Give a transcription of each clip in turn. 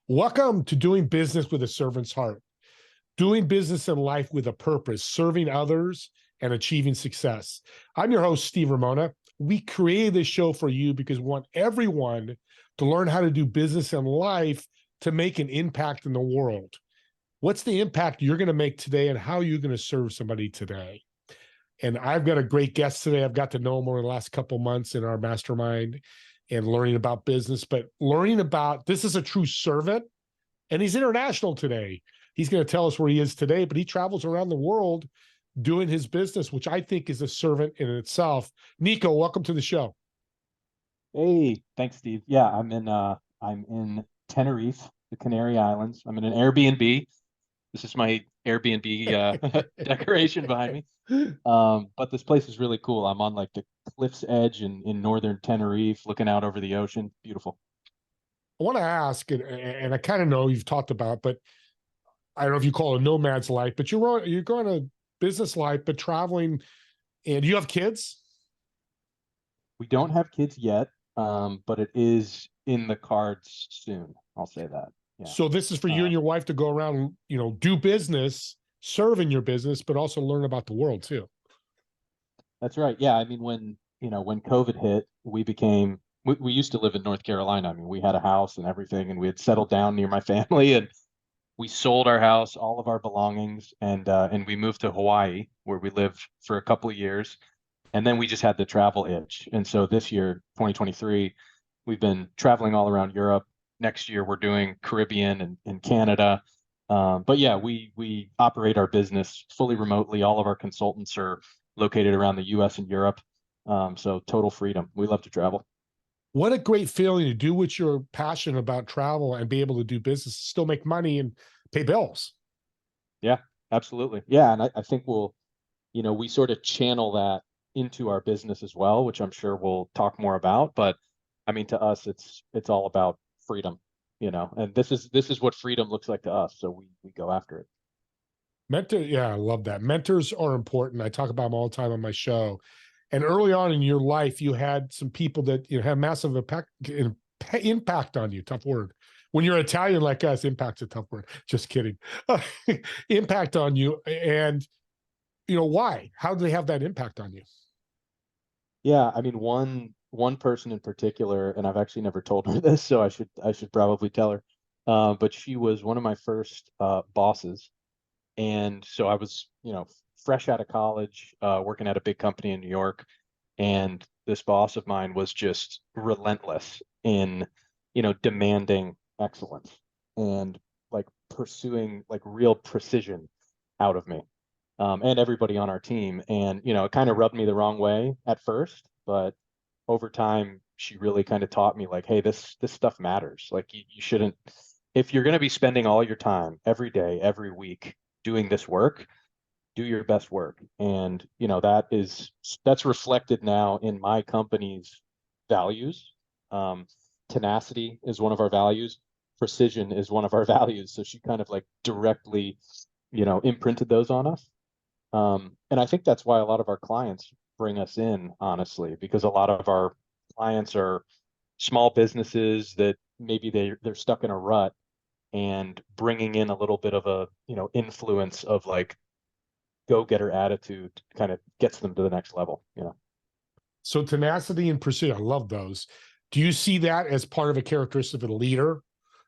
Welcome to Doing Business with a Servant's Heart. Doing business in life with a purpose, serving others and achieving success. I'm your host, Steve Ramona. We created this show for you because we want everyone to learn how to do business in life to make an impact in the world. What's the impact you're going to make today and how you're going to serve somebody today? And I've got a great guest today. I've got to know him over the last couple months in our mastermind and learning about business, but learning about this is a true servant, and he's international today. He's going to tell us where he is today, but he travels around the world doing his business, which I think is a servant in itself. Nicco, welcome to the show. Hey, thanks, Steve. Yeah, I'm in Tenerife, the Canary Islands. I'm in an Airbnb. This is my Airbnb decoration behind me. But this place is really cool. I'm on like the cliff's edge in northern Tenerife, looking out over the ocean. Beautiful. I want to ask, and I kind of know you've talked about, but I don't know if you call it a nomad's life, but you're going a business life, but traveling. And do you have kids? We don't have kids yet, but it is in the cards soon. I'll say that. Yeah. So this is for you and your wife to go around, do business, serve in your business, but also learn about the world too. That's right. Yeah, I mean, when COVID hit, we used to live in North Carolina. I mean, we had a house and everything, and we had settled down near my family, and we sold our house, all of our belongings, and we moved to Hawaii, where we lived for a couple of years, and then we just had the travel itch. And so this year, 2023, we've been traveling all around Europe. Next year, we're doing Caribbean and Canada. But yeah, we operate our business fully remotely. All of our consultants are located around the U.S. and Europe. So total freedom. We love to travel. What a great feeling to do what you're passionate about, travel and be able to do business, still make money and pay bills. Yeah, absolutely. Yeah, and I think we sort of channel that into our business as well, which I'm sure we'll talk more about. But I mean, to us, it's all about freedom, and this is what freedom looks like to us. So we go after it. Yeah, I love that. Mentors are important. I talk about them all the time on my show. And early on in your life, you had some people that have massive impact on you. Tough word. When you're Italian like us, impact's a tough word. Just kidding. Impact on you. And why? How do they have that impact on you? Yeah, I mean, one person in particular, and I've actually never told her this, so I should probably tell her. But she was one of my first bosses, and so I was, fresh out of college, working at a big company in New York, and this boss of mine was just relentless in, demanding excellence and like pursuing like real precision out of me, and everybody on our team. And, it kind of rubbed me the wrong way at first, but over time, she really kind of taught me like, hey, this stuff matters. Like you shouldn't, if you're going to be spending all your time every day, every week doing this work, do your best work. And, that's reflected now in my company's values. Tenacity is one of our values. Precision is one of our values. So she kind of like directly, imprinted those on us. And I think that's why a lot of our clients bring us in, honestly, because a lot of our clients are small businesses that maybe they're stuck in a rut, and bringing in a little bit of a, influence of like go-getter attitude kind of gets them to the next level. So tenacity and pursuit, I love those. Do you see that as part of a characteristic of a leader?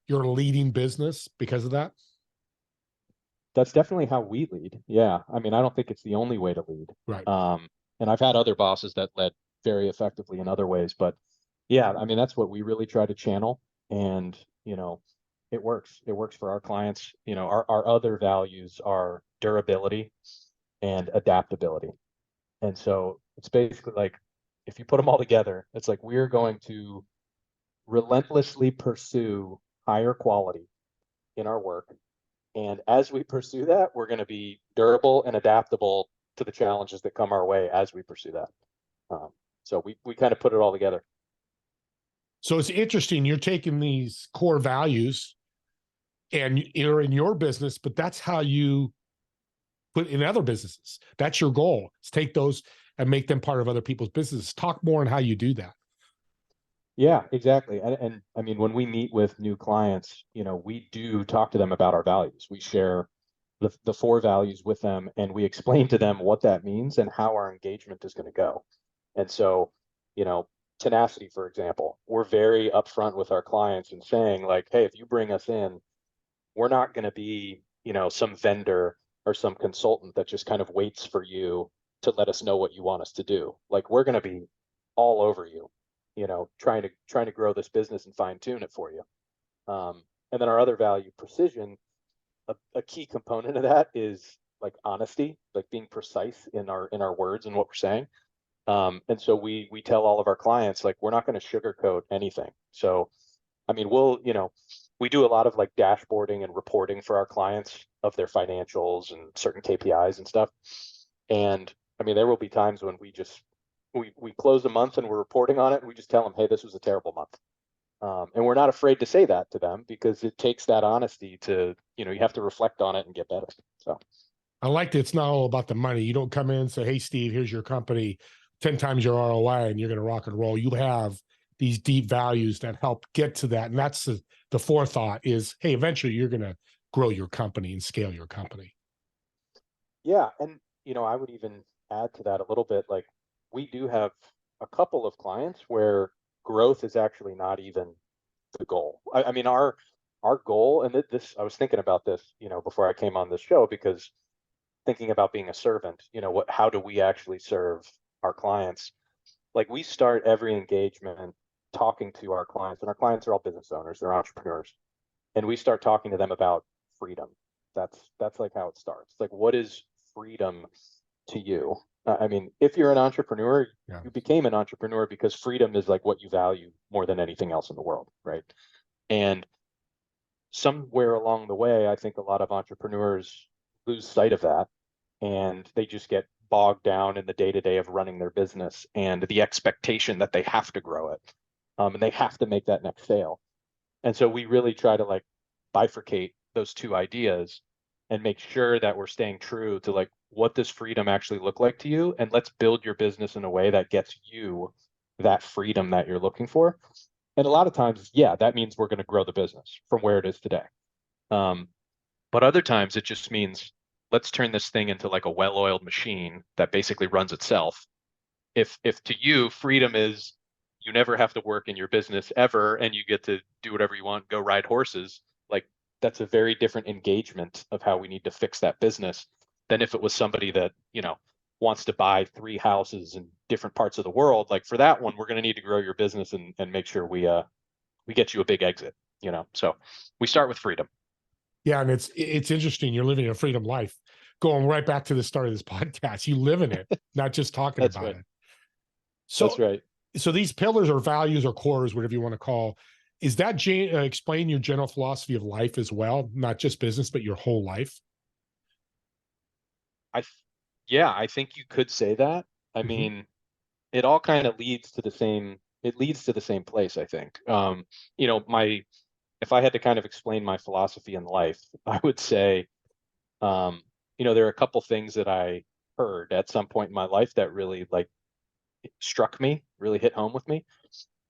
You're leading business because of that? That's definitely how we lead. Yeah. I mean, I don't think it's the only way to lead. Right. And I've had other bosses that led very effectively in other ways, but yeah, I mean, that's what we really try to channel. And, it works. It works for our clients. Our other values are durability and adaptability. And so it's basically like, if you put them all together, it's like we're going to relentlessly pursue higher quality in our work. And as we pursue that, we're going to be durable and adaptable to the challenges that come our way as we pursue that. So we kind of put it all together. So it's interesting. You're taking these core values and you're in your business, but that's how you put in other businesses. That's your goal, is take those and make them part of other people's businesses. Talk more on how you do that. Yeah, exactly. And I mean, when we meet with new clients, we do talk to them about our values. We share the four values with them, and we explain to them what that means and how our engagement is going to go. And so, you know, tenacity, for example, we're very upfront with our clients and saying, like, hey, if you bring us in, we're not going to be, some vendor or some consultant that just kind of waits for you to let us know what you want us to do. Like, we're going to be all over you, trying to grow this business and fine tune it for you. And then our other value, precision, a key component of that is like honesty, like being precise in our words and what we're saying. And so we tell all of our clients, like, we're not going to sugarcoat anything. So I mean, we do a lot of like dashboarding and reporting for our clients of their financials and certain KPIs and stuff. And I mean, there will be times when we close a month and we're reporting on it, and we just tell them, hey, this was a terrible month. And we're not afraid to say that to them, because it takes that honesty to, you have to reflect on it and get better. So I like that it's not all about the money. You don't come in and say, hey, Steve, here's your company, 10 times your ROI, and you're going to rock and roll. You have these deep values that help get to that. And that's the forethought is, hey, eventually you're going to grow your company and scale your company. yeah, and I would even add to that a little bit. Like, we do have a couple of clients where growth is actually not even the goal. I mean, our goal, and this, I was thinking about this, before I came on this show, because thinking about being a servant, how do we actually serve our clients? Like, we start every engagement talking to our clients, and our clients are all business owners, they're entrepreneurs, and we start talking to them about freedom. That's like how it starts. Like, what is freedom to you? I mean, if you're an entrepreneur, Yeah. you became an entrepreneur because freedom is like what you value more than anything else in the world, right? And somewhere along the way, I think a lot of entrepreneurs lose sight of that, and they just get bogged down in the day to day of running their business and the expectation that they have to grow it, and they have to make that next sale. And so we really try to like bifurcate those two ideas and make sure that we're staying true to like, what does freedom actually look like to you? And let's build your business in a way that gets you that freedom that you're looking for. And a lot of times, yeah, that means we're going to grow the business from where it is today. Um, but other times it just means, let's turn this thing into like a well-oiled machine that basically runs itself. If to you freedom is you never have to work in your business ever and you get to do whatever you want, go ride horses, like, that's a very different engagement of how we need to fix that business than if it was somebody that, wants to buy 3 houses in different parts of the world. Like, for that one, we're going to need to grow your business and make sure we get you a big exit, So we start with freedom. Yeah. And it's interesting. You're living a freedom life. Going right back to the start of this podcast, you live in it, not just talking That's about right. it. That's So, right. so these pillars or values or cores, whatever you want to call, is that explain your general philosophy of life as well, not just business, but your whole life? I, yeah, I think you could say that. I Mhm. mean, it all kind of leads to the same place, I think. My if I had to kind of explain my philosophy in life, I would say, there are a couple things that I heard at some point in my life that really like struck me, really hit home with me.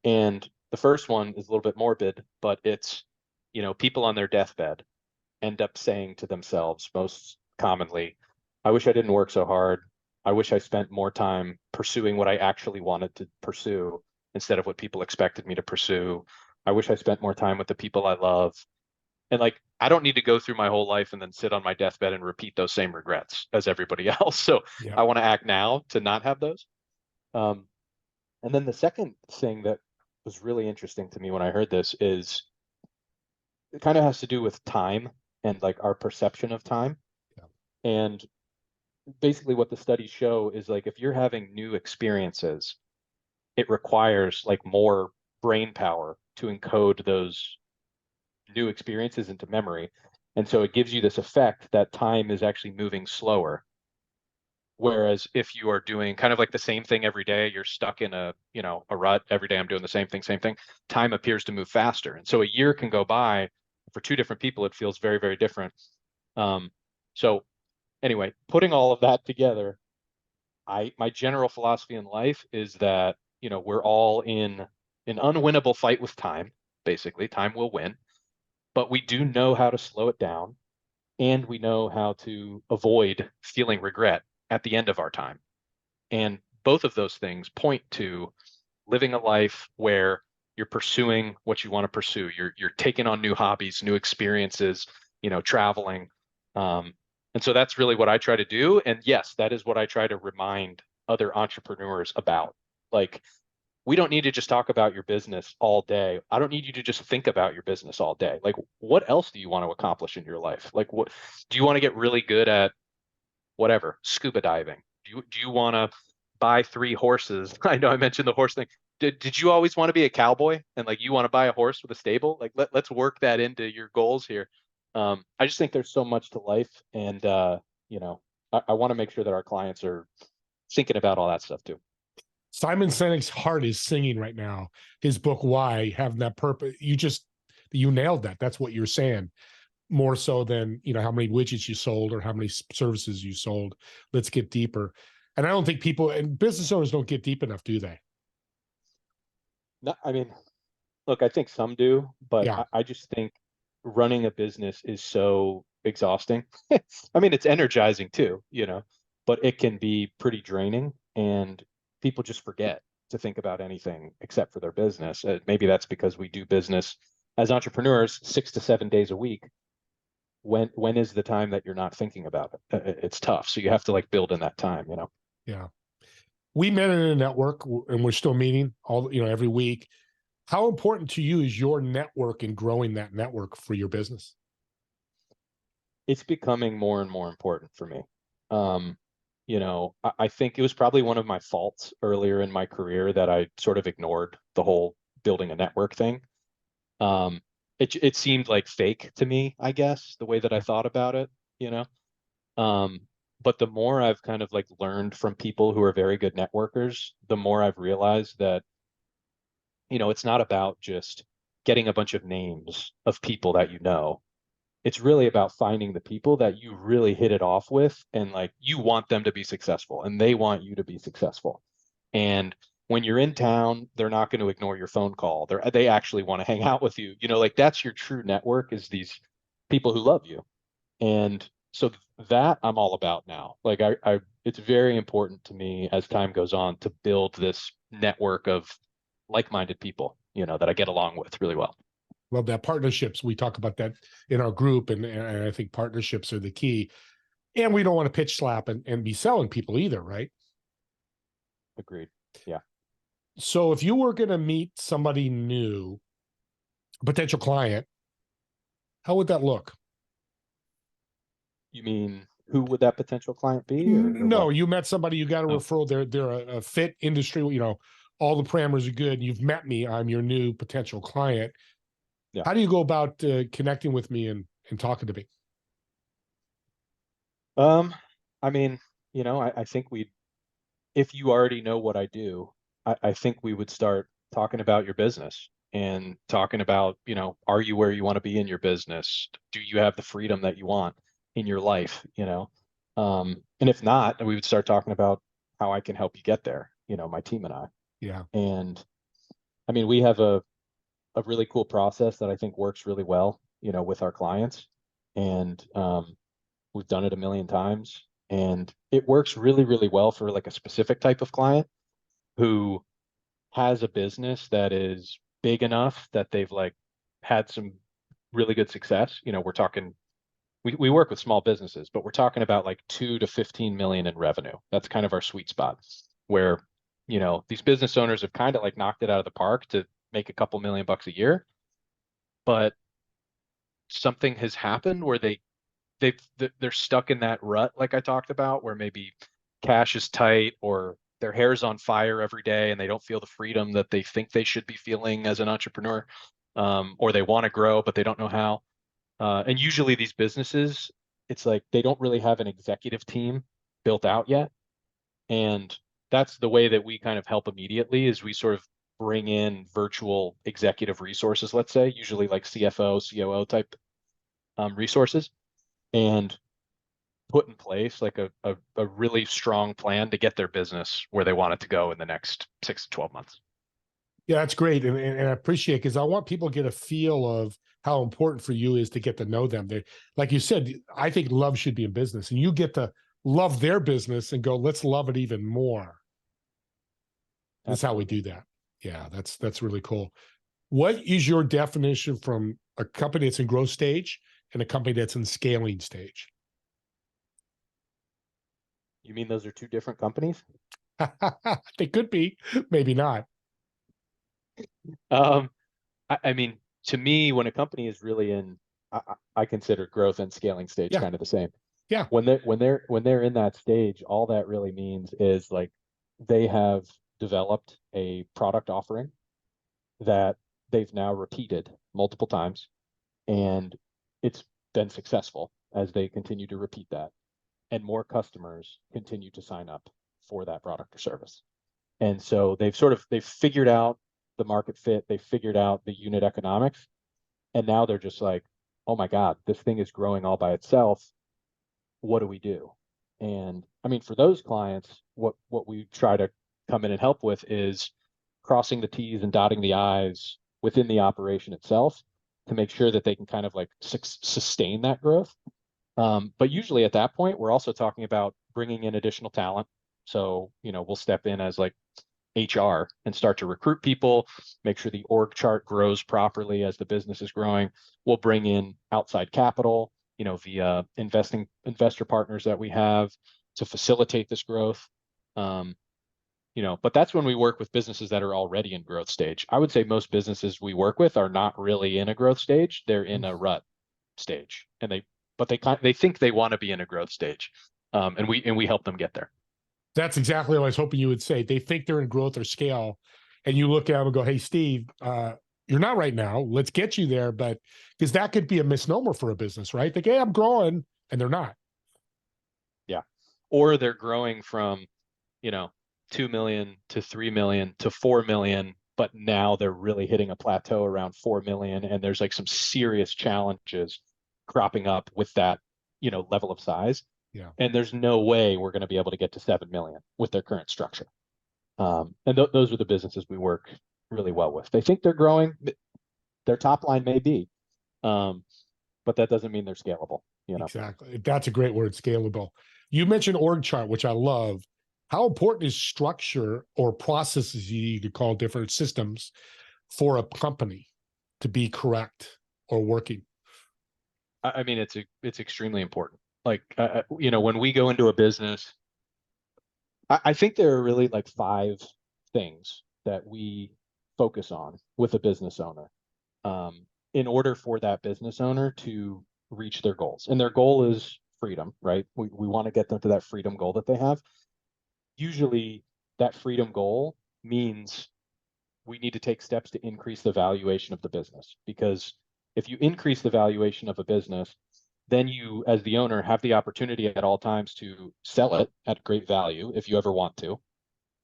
And the first one is a little bit morbid, but it's, people on their deathbed end up saying to themselves most commonly, I wish I didn't work so hard. I wish I spent more time pursuing what I actually wanted to pursue instead of what people expected me to pursue. I wish I spent more time with the people I love. And like, I don't need to go through my whole life and then sit on my deathbed and repeat those same regrets as everybody else. So Yeah. I want to act now to not have those. Um, and then the second thing that was really interesting to me when I heard this is, it kind of has to do with time and like our perception of time. Yeah. And basically what the studies show is, like, if you're having new experiences, it requires like more brain power to encode those new experiences into memory. And so it gives you this effect that time is actually moving slower. Whereas if you are doing kind of like the same thing every day, you're stuck in a rut. Every day I'm doing the same thing. Time appears to move faster. And so a year can go by. For two different people, it feels very, very different. So anyway, putting all of that together, my general philosophy in life is that, we're all in an unwinnable fight with time. Basically, time will win, but we do know how to slow it down, and we know how to avoid feeling regret at the end of our time. And both of those things point to living a life where you're pursuing what you want to pursue. You're taking on new hobbies, new experiences, traveling. And so that's really what I try to do. And yes, that is what I try to remind other entrepreneurs about. Like, we don't need to just talk about your business all day. I don't need you to just think about your business all day. Like, what else do you want to accomplish in your life? Like, what do you want to get really good at? Whatever, scuba diving. Do you want to buy 3 horses? I know I mentioned the horse thing. Did you always want to be a cowboy and like you want to buy a horse with a stable? Like let's work that into your goals here. I just think there's so much to life, and I want to make sure that our clients are thinking about all that stuff too. Simon Sinek's heart is singing right now. His book, Why, having that purpose. You nailed that. That's what you're saying. More so than, how many widgets you sold or how many services you sold. Let's get deeper. And I don't think people and business owners don't get deep enough, do they? No, I mean, look, I think some do, but Yeah. I just think running a business is so exhausting. I mean, it's energizing too, but it can be pretty draining, and people just forget to think about anything except for their business. Maybe that's because we do business as entrepreneurs 6 to 7 days a week. When is the time that you're not thinking about it? It's tough. So you have to like build in that time. Yeah. We met in a network and we're still meeting every week. How important to you is your network and growing that network for your business? It's becoming more and more important for me. I think it was probably one of my faults earlier in my career that I sort of ignored the whole building a network thing. It seemed like fake to me, I guess, the way that I thought about it, you know. But the more I've kind of like learned from people who are very good networkers, the more I've realized that, it's not about just getting a bunch of names of people that you know. It's really about finding the people that you really hit it off with, and like you want them to be successful and they want you to be successful. And when you're in town, they're not going to ignore your phone call. They actually want to hang out with you. Like that's your true network, is these people who love you. And so that I'm all about now. Like it's very important to me as time goes on to build this network of like-minded people, that I get along with really well. Love that. Partnerships. We talk about that in our group, and I think partnerships are the key. And we don't want to pitch slap and be selling people either, right? Agreed. Yeah. So if you were going to meet somebody new, a potential client, how would that look? You mean who would that potential client be, or No, what? you met somebody, you got a Oh, referral. They're a fit industry. All the parameters are good. You've met me. I'm your new potential client. yeah. How do you go about connecting with me and talking to me? Um, I mean, I think if you already know what I do, I think we would start talking about your business and talking about, are you where you want to be in your business? Do you have the freedom that you want in your life? And if not, we would start talking about how I can help you get there, my team and I. Yeah. And I mean, we have a really cool process that I think works really well, with our clients. And we've done it a million times, and it works really, really well for like a specific type of client who has a business that is big enough that they've like had some really good success. We're talking, we work with small businesses, but we're talking about like 2 to 15 million in revenue. That's kind of our sweet spot, where, these business owners have kind of like knocked it out of the park to make a couple $1,000,000 a year, but something has happened where they're stuck in that rut, like I talked about, where maybe cash is tight, or their hair's on fire every day and they don't feel the freedom that they think they should be feeling as an entrepreneur, or they want to grow but they don't know how. And usually these businesses, it's like they don't really have an executive team built out yet, and that's the way that we kind of help immediately, is we sort of bring in virtual executive resources, let's say, usually like CFO, COO type resources, and put in place like a really strong plan to get their business where they want it to go in the next 6 to 12 months. Yeah, that's great. And I appreciate it because I want people to get a feel of how important for you is to get to know them. They, like you said, I think love should be in business and you get to love their business and go, let's love it even more. That's how we Absolutely. do that. Yeah, that's really cool. What is your definition from a company that's in growth stage and a company that's in scaling stage? You mean those are two different companies? They could be, maybe not. Um, I mean, to me, when a company is really in, I consider growth and scaling stage Yeah, kind of the same. yeah. When they're in that stage, all that really means is like they have developed a product offering that they've now repeated multiple times, and it's been successful as they continue to repeat that, and more customers continue to sign up for that product or service. And so they've figured out the market fit, they've figured out the unit economics, and now they're just like, oh my God, this thing is growing all by itself. What do we do? And I mean, for those clients, what we try to come in and help with is crossing the T's and dotting the I's within the operation itself to make sure that they can kind of like sustain that growth. But usually at that point, we're also talking about bringing in additional talent. So, we'll step in as like HR and start to recruit people, make sure the org chart grows properly as the business is growing. We'll bring in outside capital, via investor partners that we have to facilitate this growth. Um, but that's when we work with businesses that are already in growth stage. I would say most businesses we work with are not really in a growth stage; they're in a rut stage, but they think they want to be in a growth stage, and we help them get there. That's exactly what I was hoping you would say. They think they're in growth or scale, and you look at them and go, "Hey, Steve, you're not right now. Let's get you there." But because that could be a misnomer for a business, right? They go, "Hey, I'm growing," and they're not. Yeah, or they're growing from, you know, 2 million to 3 million to 4 million, but now they're really hitting a plateau around 4 million, and there's like some serious challenges cropping up with that, level of size. Yeah, And there's no way we're going to be able to get to 7 million with their current structure. And those are the businesses we work really well with. They think they're growing, their top line may be, um, but that doesn't mean they're scalable. exactly. That's a great word, scalable. You mentioned org chart, which I love. How important is structure or processes you need to call different systems for a company to be correct or working? I mean, it's extremely important. Like, when we go into a business, I think there are really like five things that we focus on with a business owner, in order for that business owner to reach their goals. And their goal is freedom, right? We want to get them to that freedom goal that they have. Usually, that freedom goal means we need to take steps to increase the valuation of the business. Because if you increase the valuation of a business, then you, as the owner, have the opportunity at all times to sell it at great value if you ever want to.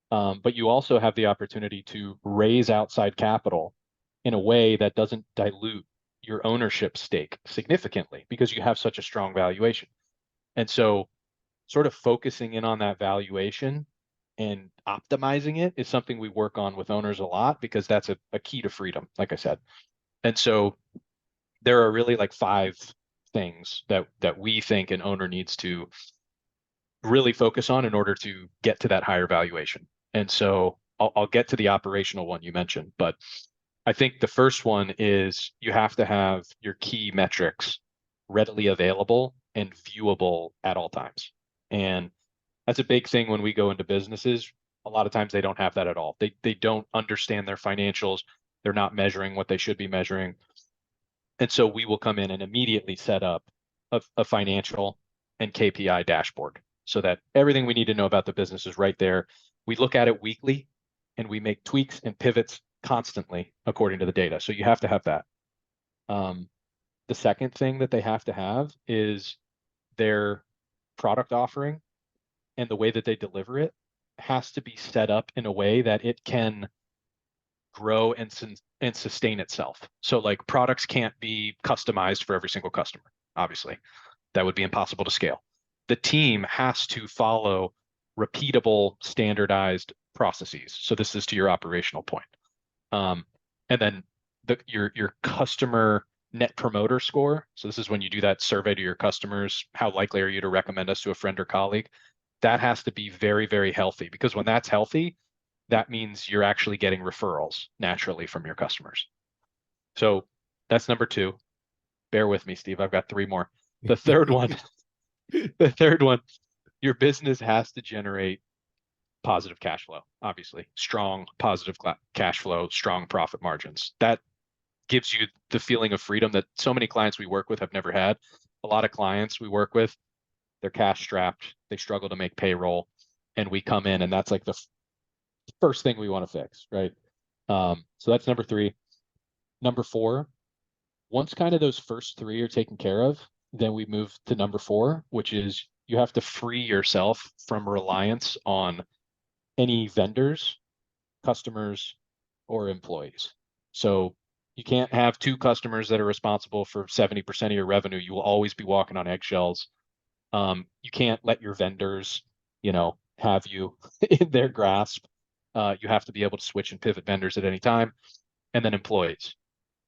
But you also have the opportunity to raise outside capital in a way that doesn't dilute your ownership stake significantly because you have such a strong valuation. And so, sort of focusing in on that valuation and optimizing it is something we work on with owners a lot because that's a key to freedom, like I said. And so, there are really like five things that we think an owner needs to really focus on in order to get to that higher valuation. And so I'll get to the operational one you mentioned, but I think the first one is you have to have your key metrics readily available and viewable at all times. And that's a big thing when we go into businesses. A lot of times they don't have that at all. They don't understand their financials. They're not measuring what they should be measuring. And so we will come in and immediately set up a financial and KPI dashboard so that everything we need to know about the business is right there. We look at it weekly and we make tweaks and pivots constantly according to the data. So you have to have that. The second thing that they have to have is their product offering and the way that they deliver it has to be set up in a way that it can grow and sustain itself. So like products can't be customized for every single customer, obviously. That would be impossible to scale. The team has to follow repeatable, standardized processes. So this is to your operational point. And then your customer net promoter score. So this is when you do that survey to your customers, how likely are you to recommend us to a friend or colleague? That has to be very, very healthy, because when that's healthy, that means you're actually getting referrals naturally from your customers. So that's number two. Bear with me, Steve. I've got three more. The third one, your business has to generate positive cash flow, obviously. Strong, positive cash flow, strong profit margins. That gives you the feeling of freedom that so many clients we work with have never had. A lot of clients we work with, they're cash strapped, they struggle to make payroll, and we come in and that's like the first thing we want to fix, right? So that's number three. Number four, once kind of those first three are taken care of, then we move to number four, which is you have to free yourself from reliance on any vendors, customers, or employees. So you can't have two customers that are responsible for 70% of your revenue. You will always be walking on eggshells. You can't let your vendors, have you in their grasp. You have to be able to switch and pivot vendors at any time. And then employees.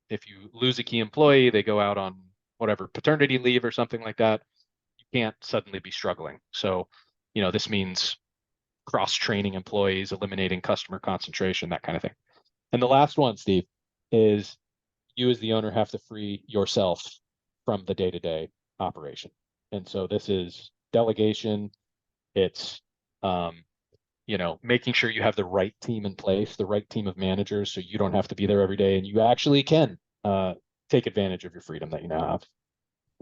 If you lose a key employee, they go out on whatever, paternity leave or something like that, you can't suddenly be struggling. So, this means cross-training employees, eliminating customer concentration, that kind of thing. And the last one, Steve, is you as the owner have to free yourself from the day-to-day operation. And so this is delegation. It's, making sure you have the right team in place, the right team of managers, so you don't have to be there every day and you actually can take advantage of your freedom that you now have.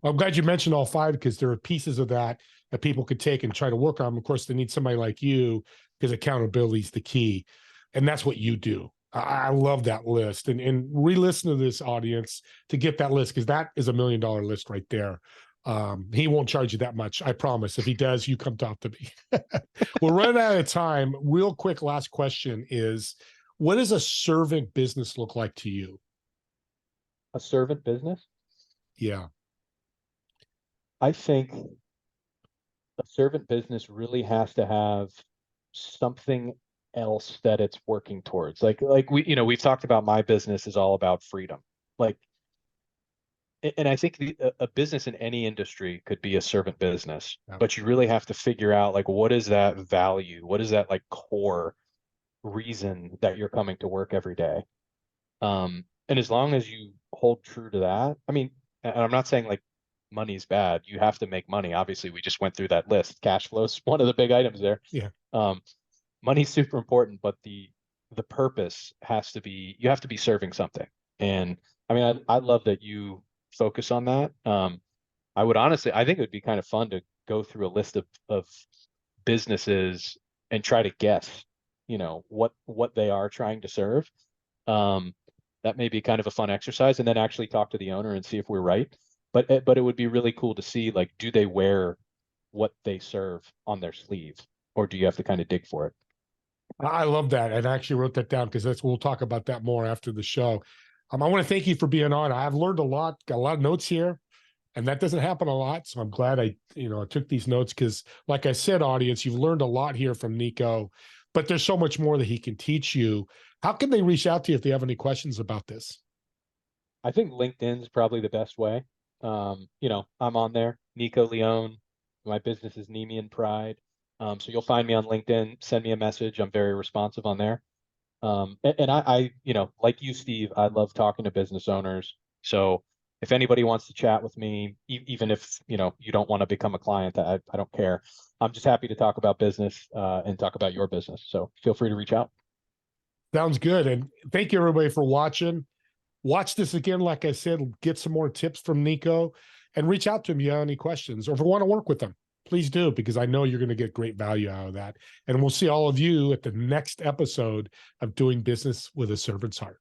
I'm glad you mentioned all five, because there are pieces of that people could take and try to work on. Of course, they need somebody like you, because accountability is the key. And that's what you do. I love that list. And re-listen to this, audience, to get that list, because that is $1 million list right there. He won't charge you that much, I promise. If he does, you come talk to me. We're running out of time. Real quick, last question is, what does a servant business look like to you? A servant business? Yeah. I think a servant business really has to have something else that it's working towards. Like we've talked about, my business is all about freedom. And I think a business in any industry could be a servant business, but you really have to figure out, like, what is that value? What is that, like, core reason that you're coming to work every day? And as long as you hold true to that, I mean, and I'm not saying like money's bad. You have to make money. Obviously, we just went through that list. Cash flow is one of the big items there. Yeah. Money's super important, but the purpose has to be, you have to be serving something. And I mean, I love that you focus on that. I would honestly, I think it would be kind of fun to go through a list of businesses and try to guess, what they are trying to serve. That may be kind of a fun exercise, and then actually talk to the owner and see if we're right. But it would be really cool to see, like, do they wear what they serve on their sleeve, or do you have to kind of dig for it? I love that. And I actually wrote that down, because we'll talk about that more after the show. I want to thank you for being on. I've learned a lot, got a lot of notes here, and that doesn't happen a lot. So I'm glad I took these notes, because like I said, audience, you've learned a lot here from Nicco, but there's so much more that he can teach you. How can they reach out to you if they have any questions about this? I think LinkedIn's probably the best way. I'm on there, Nicco Leone. My business is Nemean Pride. So you'll find me on LinkedIn, send me a message. I'm very responsive on there. And I, like you, Steve, I love talking to business owners. So if anybody wants to chat with me, even if, you don't want to become a client, I don't care. I'm just happy to talk about business and talk about your business. So feel free to reach out. Sounds good. And thank you, everybody, for watching. Watch this again. Like I said, get some more tips from Nicco, and reach out to him if you have any questions, or if you want to work with him, please do, because I know you're going to get great value out of that. And we'll see all of you at the next episode of Doing Business with a Servant's Heart.